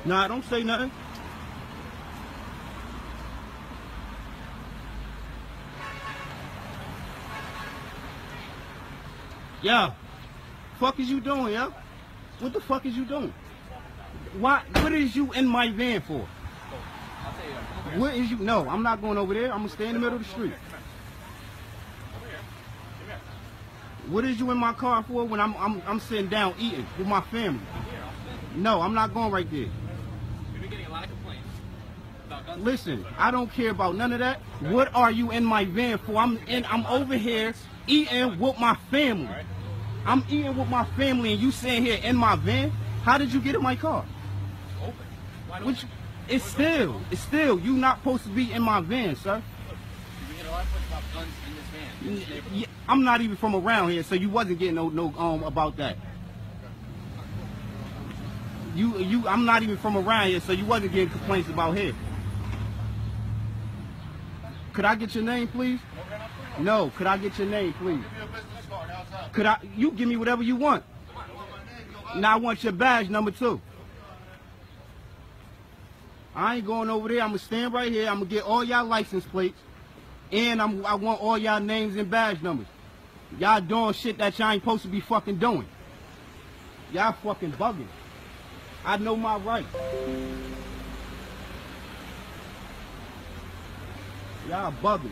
Nah, don't say nothing. Yeah. Fuck is you doing, yeah? What the fuck is you doing? Why? What is you in my van for? What is you? No, I'm not going over there. I'm gonna stay in the middle of the street. What is you in my car for when I'm sitting down eating with my family? No, I'm not going right there. You've been getting a lot of complaints about guns. Listen, I don't care about none of that. What are you in my van for? I'm over here eating with my family. I'm eating with my family and you sitting here in my van? How did you get in my car? Open. Why don't Which, it's still, you not supposed to be in my van, sir. we get a lot of questions about guns in this van, in this neighborhood? Yeah, I'm not even from around here, so you wasn't getting no about that. I'm not even from around here, so you wasn't getting complaints about here. Could I get your name, please? No, could I get your name, please? You give me whatever you want. Now I want your badge number too. I ain't going over there. I'm gonna stand right here. I'm gonna get all y'all license plates, and I want all y'all names and badge numbers. Y'all doing shit that y'all ain't supposed to be fucking doing. Y'all fucking bugging. I know my rights. Y'all bugging.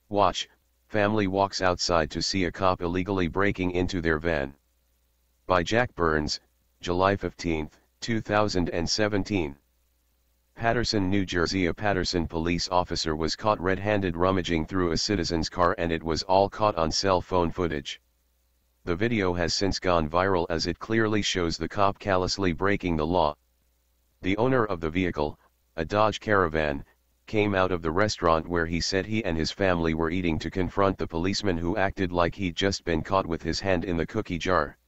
Watch, family walks outside to see a cop illegally breaking into their van. By Jack Burns, July 15, 2017. Paterson, New Jersey. A Paterson police officer was caught red-handed rummaging through a citizen's car, and it was all caught on cell phone footage. The video has since gone viral as it clearly shows the cop callously breaking the law. The owner of the vehicle, a Dodge Caravan, came out of the restaurant where he said he and his family were eating to confront the policeman who acted like he'd just been caught with his hand in the cookie jar.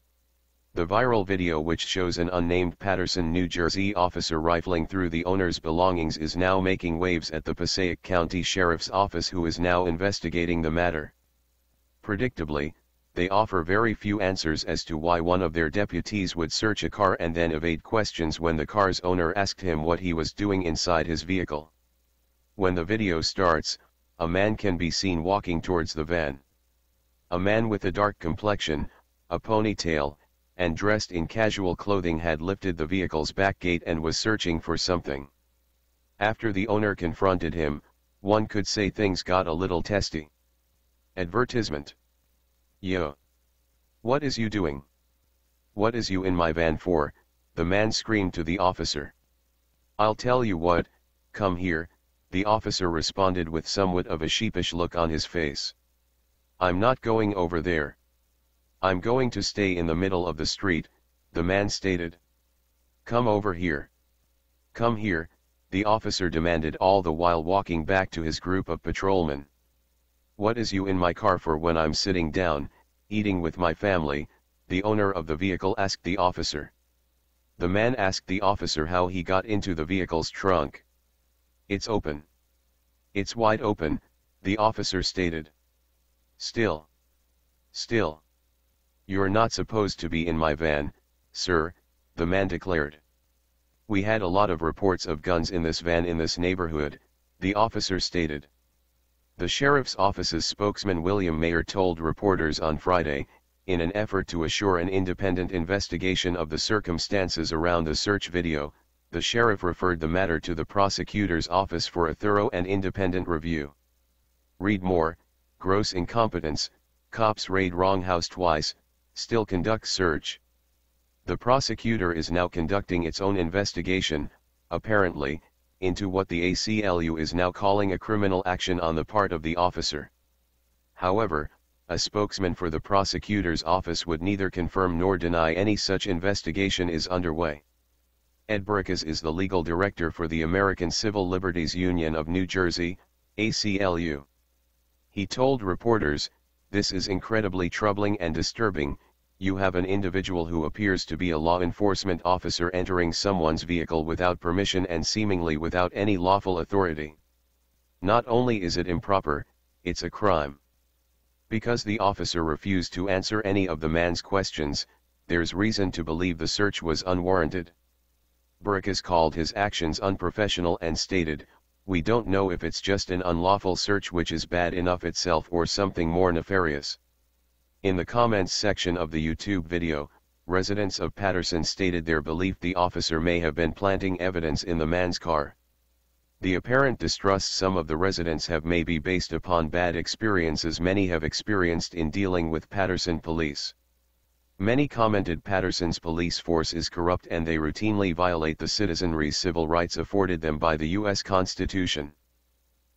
The viral video, which shows an unnamed Paterson, New Jersey officer rifling through the owner's belongings, is now making waves at the Passaic County Sheriff's Office, who is now investigating the matter. Predictably, they offer very few answers as to why one of their deputies would search a car and then evade questions when the car's owner asked him what he was doing inside his vehicle. When the video starts, a man can be seen walking towards the van. A man with a dark complexion, a ponytail, and dressed in casual clothing had lifted the vehicle's back gate and was searching for something. After the owner confronted him, one could say things got a little testy. Advertisement. Yo. What is you doing? What is you in my van for? The man screamed to the officer. I'll tell you what, come here, the officer responded with somewhat of a sheepish look on his face. I'm not going over there. I'm going to stay in the middle of the street, the man stated. Come over here. Come here, the officer demanded, all the while walking back to his group of patrolmen. What is you in my car for when I'm sitting down, eating with my family? The owner of the vehicle asked the officer. The man asked the officer how he got into the vehicle's trunk. It's open. It's wide open, the officer stated. Still. You're not supposed to be in my van, sir, the man declared. We had a lot of reports of guns in this van in this neighborhood, the officer stated. The sheriff's office's spokesman William Mayer told reporters on Friday, in an effort to assure an independent investigation of the circumstances around the search video, the sheriff referred the matter to the prosecutor's office for a thorough and independent review. Read more. Gross incompetence, cops raid wrong house twice, still conduct search. The prosecutor is now conducting its own investigation, apparently, into what the ACLU is now calling a criminal action on the part of the officer. However, a spokesman for the prosecutor's office would neither confirm nor deny any such investigation is underway. Ed Burkes is the legal director for the American Civil Liberties Union of New Jersey, ACLU. He told reporters, "This is incredibly troubling and disturbing. you have an individual who appears to be a law enforcement officer entering someone's vehicle without permission and seemingly without any lawful authority. Not only is it improper, it's a crime. Because the officer refused to answer any of the man's questions, there's reason to believe the search was unwarranted. Burkus called his actions unprofessional and stated, "We don't know if it's just an unlawful search which is bad enough itself or something more nefarious." In the comments section of the YouTube video, residents of Paterson stated their belief the officer may have been planting evidence in the man's car. The apparent distrust some of the residents have may be based upon bad experiences many have experienced in dealing with Paterson police. Many commented Paterson's police force is corrupt and they routinely violate the citizenry's civil rights afforded them by the U.S. Constitution.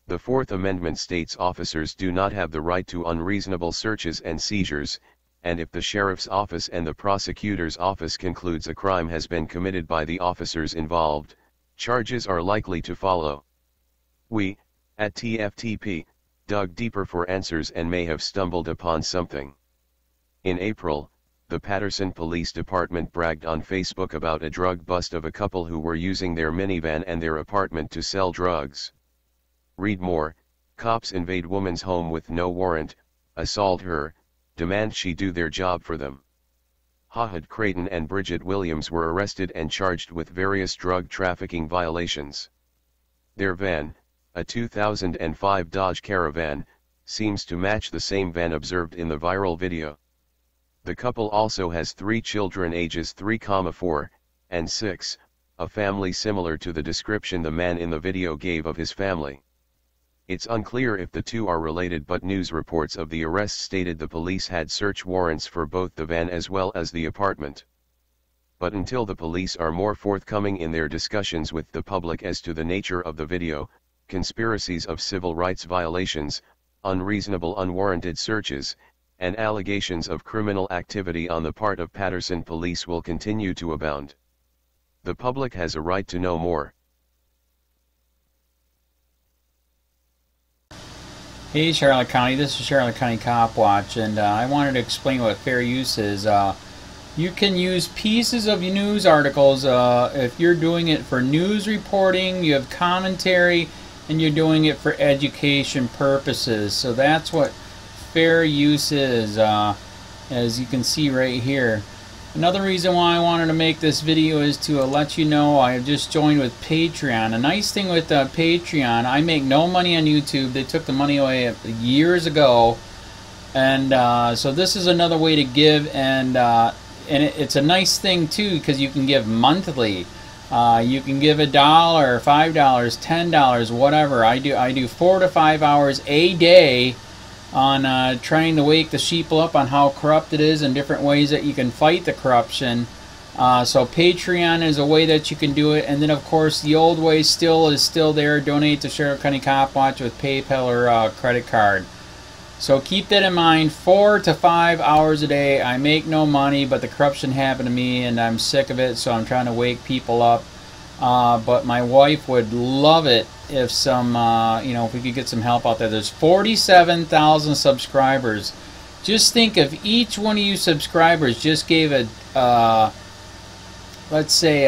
The Fourth Amendment states officers do not have the right to unreasonable searches and seizures, and if the sheriff's office and the prosecutor's office concludes a crime has been committed by the officers involved, charges are likely to follow. We, at TFTP, dug deeper for answers and may have stumbled upon something. In April, the Paterson Police Department bragged on Facebook about a drug bust of a couple who were using their minivan and their apartment to sell drugs. Read more: cops invade woman's home with no warrant, assault her, demand she do their job for them. Hahad Creighton and Bridget Williams were arrested and charged with various drug trafficking violations. Their van, a 2005 Dodge Caravan, seems to match the same van observed in the viral video. The couple also has 3 children ages 3, 4, and 6, a family similar to the description the man in the video gave of his family. It's unclear if the two are related, but news reports of the arrest stated the police had search warrants for both the van as well as the apartment. But until the police are more forthcoming in their discussions with the public as to the nature of the video, conspiracies of civil rights violations, unreasonable unwarranted searches, and allegations of criminal activity on the part of Paterson police will continue to abound. The public has a right to know more. Hey Charlotte County, this is Charlotte County Cop Watch, and I wanted to explain what fair use is. You can use pieces of news articles if you're doing it for news reporting, you have commentary, and you're doing it for education purposes. So that's what fair use is, as you can see right here. Another reason why I wanted to make this video is to let you know I have just joined with Patreon. A nice thing with Patreon, I make no money on YouTube. They took the money away years ago, and so this is another way to give, and it's a nice thing too because you can give monthly. You can give $1, $5, $10, whatever. I do 4 to 5 hours a day on trying to wake the sheep up on how corrupt it is and different ways that you can fight the corruption. So Patreon is a way that you can do it, and then of course the old way is still there. Donate to Charlotte County Cop Watch with PayPal or credit card. So keep that in mind. 4 to 5 hours a day. I make no money, but the corruption happened to me and I'm sick of it, so I'm trying to wake people up. But my wife would love it if if we could get some help out there. There's 47,000 subscribers. Just think if each one of you subscribers just gave let's say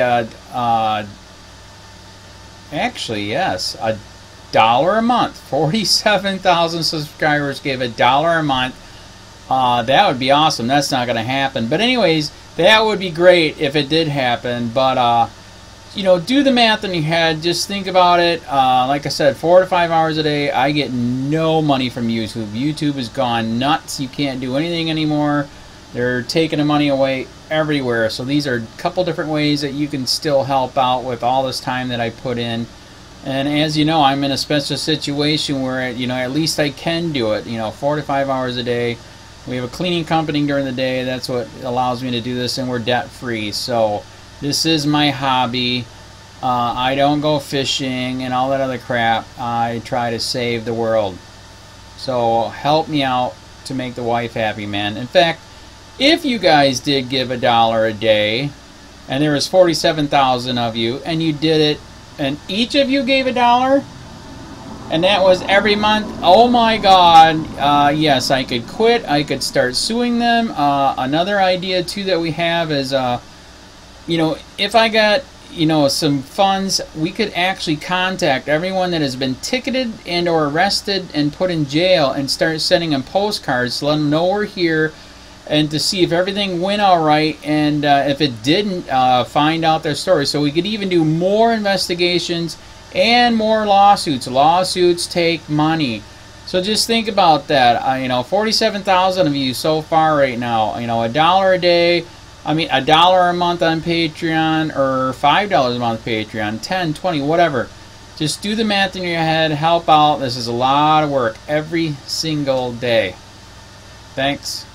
actually yes, $1 a month. 47,000 subscribers gave $1 a month. That would be awesome. That's not going to happen. But anyways, that would be great if it did happen. But do the math in your head. Just think about it. Like I said, 4 to 5 hours a day. I get no money from YouTube. YouTube has gone nuts. You can't do anything anymore. They're taking the money away everywhere. So these are a couple different ways that you can still help out with all this time that I put in. And as you know, I'm in a special situation where at least I can do it. 4 to 5 hours a day. We have a cleaning company during the day. That's what allows me to do this, and we're debt free. So this is my hobby. I don't go fishing and all that other crap. I try to save the world. So help me out to make the wife happy, man. In fact, if you guys did give $1 a day, and there was 47,000 of you, and you did it, and each of you gave $1, and that was every month. Oh my God, yes, I could quit. I could start suing them. Another idea too that we have is, you know, if I got, you know, some funds, we could actually contact everyone that has been ticketed and or arrested and put in jail and start sending them postcards to let them know we're here, and to see if everything went all right, and if it didn't, find out their story. So we could even do more investigations and more lawsuits. Lawsuits take money. So just think about that. You know, 47,000 of you so far right now. You know, $1 a day. I mean, $1 a month on Patreon, or $5 a month Patreon, 10, 20, whatever. Just do the math in your head, help out. This is a lot of work every single day. Thanks.